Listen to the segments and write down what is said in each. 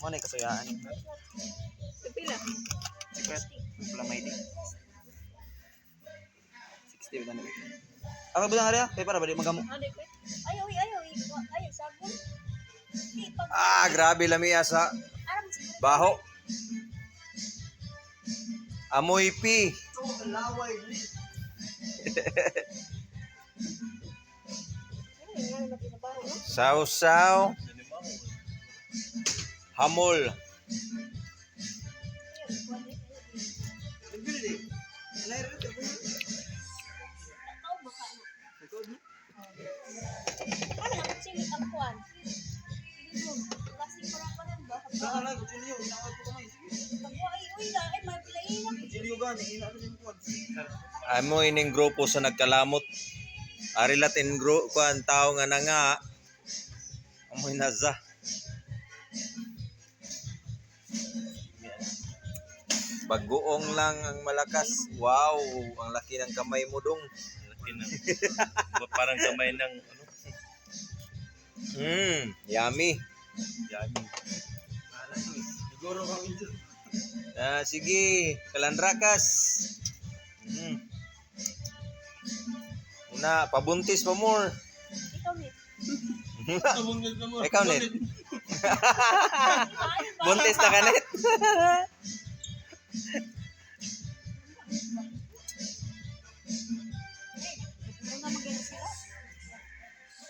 Ano yung kasayaan? Pila? Secret. Wala may di. 60 ba na? Ako ba na nga rin? Para ba di magamo? Ayaw, sabon. Ah, grabe lamia sa baho. Amoy pi. Saw-saw. Hamol. Ano ang chili ang kuan? Plastic para pa rin ba? Amo ining grupo sa nagkalamot. Ari latin kuan tao nga nga. Amoy naza. Bagoong lang ang malakas. Wow, ang laki ng kamay mo dong. Laki ng, parang kamay ng ano? Yummy. Yummy. Siguro kami dyan. Sige, kalandrakas. Una, pabuntis pa more. Ikaw, Ikaw, Nit. Net. Buntis na ka, Net.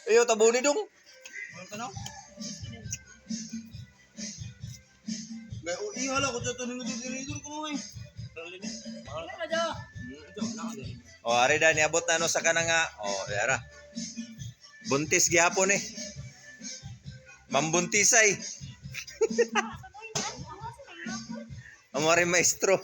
Iyo, tabuni dong. Ano ka na? Ihala ko dyan ito nito ko mo eh. O, ari da, niabot na sa kanang nga. O, yara. Buntis gyapon eh. Mambuntisay. Amari maestro.